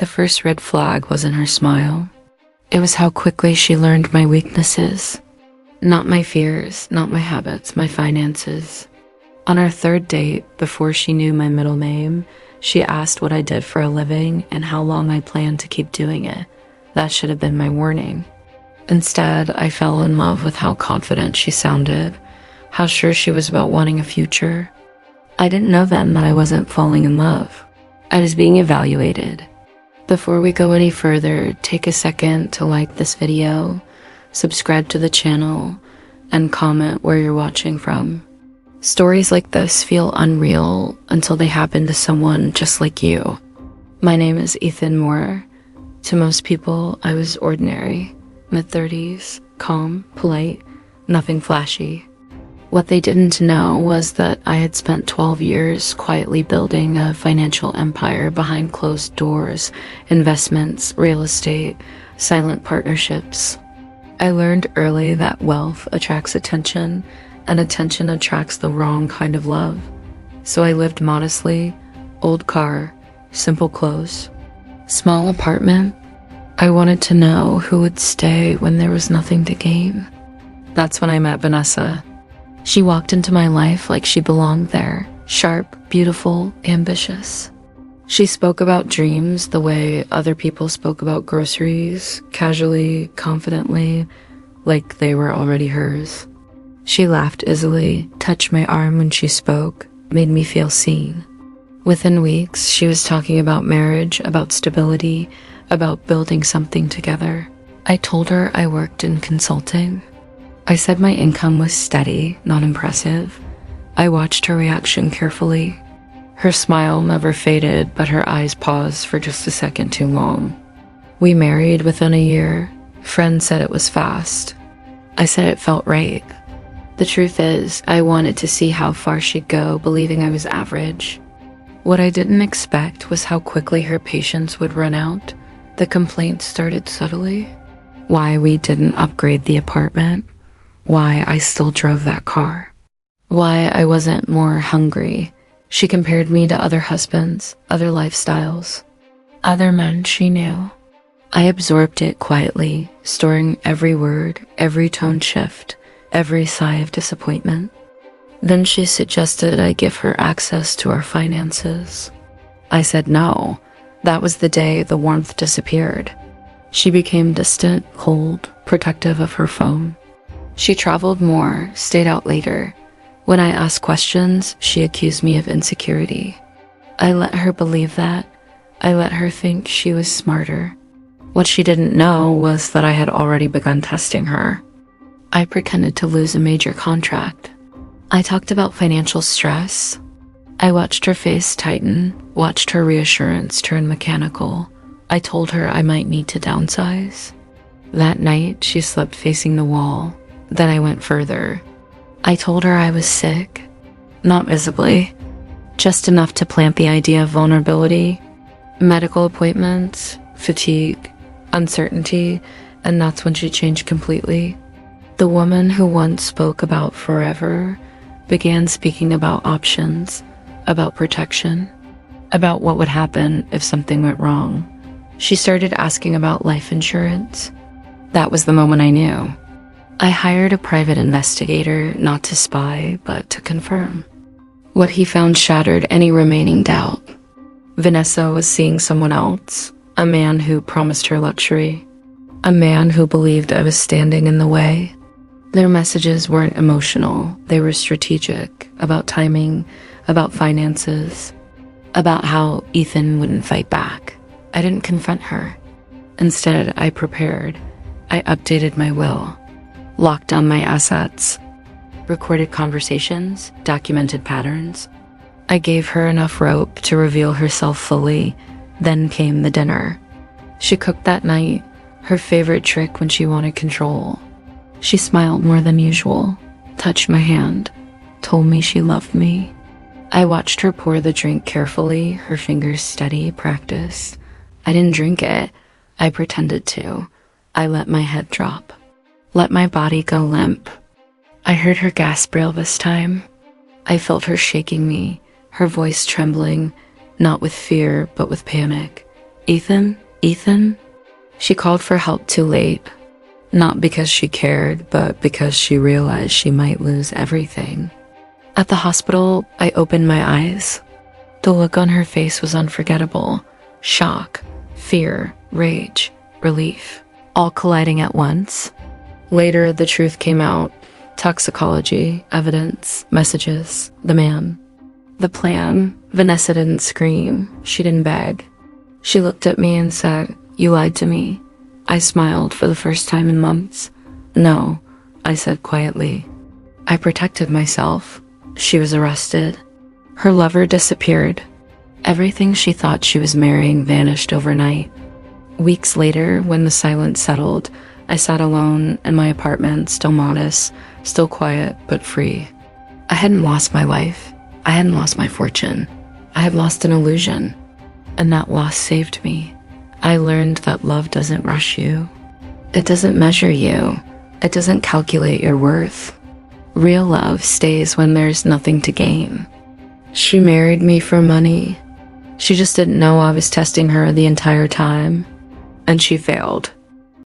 The first red flag wasn't her smile. It was how quickly she learned my weaknesses. Not my fears, not my habits, my finances. On our third date, before she knew my middle name, she asked what I did for a living and how long I planned to keep doing it. That should have been my warning. Instead, I fell in love with how confident she sounded, how sure she was about wanting a future. I didn't know then that I wasn't falling in love. I was being evaluated. Before we go any further, take a second to like this video, subscribe to the channel, and comment where you're watching from. Stories like this feel unreal until they happen to someone just like you. My name is Ethan Moore. To most people, I was ordinary, mid-30s, calm, polite, nothing flashy. What they didn't know was that I had spent 12 years quietly building a financial empire behind closed doors, investments, real estate, silent partnerships. I learned early that wealth attracts attention, and attention attracts the wrong kind of love. So I lived modestly, old car, simple clothes, small apartment. I wanted to know who would stay when there was nothing to gain. That's when I met Vanessa. She walked into my life like she belonged there, sharp, beautiful, ambitious. She spoke about dreams the way other people spoke about groceries, casually, confidently, like they were already hers. She laughed easily, touched my arm when she spoke, made me feel seen. Within weeks, she was talking about marriage, about stability, about building something together. I told her I worked in consulting. I said my income was steady, not impressive. I watched her reaction carefully. Her smile never faded, but her eyes paused for just a second too long. We married within a year. Friends said it was fast. I said it felt right. The truth is, I wanted to see how far she'd go, believing I was average. What I didn't expect was how quickly her patience would run out. The complaints started subtly. Why we didn't upgrade the apartment. Why I still drove that car. Why I wasn't more hungry. She compared me to other husbands, other lifestyles, other men she knew. I absorbed it quietly, storing every word, every tone shift, every sigh of disappointment. Then she suggested I give her access to our finances. I said no. That was the day the warmth disappeared. She became distant, cold, protective of her phone. She traveled more, stayed out later. When I asked questions, she accused me of insecurity. I let her believe that. I let her think she was smarter. What she didn't know was that I had already begun testing her. I pretended to lose a major contract. I talked about financial stress. I watched her face tighten, watched her reassurance turn mechanical. I told her I might need to downsize. That night, she slept facing the wall. Then I went further. I told her I was sick. Not visibly. Just enough to plant the idea of vulnerability. Medical appointments, fatigue, uncertainty, and that's when she changed completely. The woman who once spoke about forever began speaking about options, about protection, about what would happen if something went wrong. She started asking about life insurance. That was the moment I knew. I hired a private investigator, not to spy, but to confirm. What he found shattered any remaining doubt. Vanessa was seeing someone else, a man who promised her luxury, a man who believed I was standing in the way. Their messages weren't emotional, they were strategic, about timing, about finances, about how Ethan wouldn't fight back. I didn't confront her. Instead, I prepared. I updated my will, locked down my assets, recorded conversations, documented patterns. I gave her enough rope to reveal herself fully. Then came the dinner. She cooked that night, her favorite trick when she wanted control. She smiled more than usual, touched my hand, told me she loved me. I watched her pour the drink carefully, her fingers steady, practiced. I didn't drink it. I pretended to. I let my head drop, let my body go limp. I heard her gasp real this time. I felt her shaking me, her voice trembling, not with fear, but with panic. Ethan? Ethan? She called for help too late. Not because she cared, but because she realized she might lose everything. At the hospital, I opened my eyes. The look on her face was unforgettable. Shock, fear, rage, relief, all colliding at once. Later, the truth came out. Toxicology, evidence, messages, the man. The plan. Vanessa didn't scream. She didn't beg. She looked at me and said, "You lied to me." I smiled for the first time in months. "No," I said quietly. I protected myself. She was arrested. Her lover disappeared. Everything she thought she was marrying vanished overnight. Weeks later, when the silence settled, I sat alone in my apartment, still modest, still quiet, but free. I hadn't lost my life. I hadn't lost my fortune. I had lost an illusion. And that loss saved me. I learned that love doesn't rush you. It doesn't measure you. It doesn't calculate your worth. Real love stays when there's nothing to gain. She married me for money. She just didn't know I was testing her the entire time. And she failed.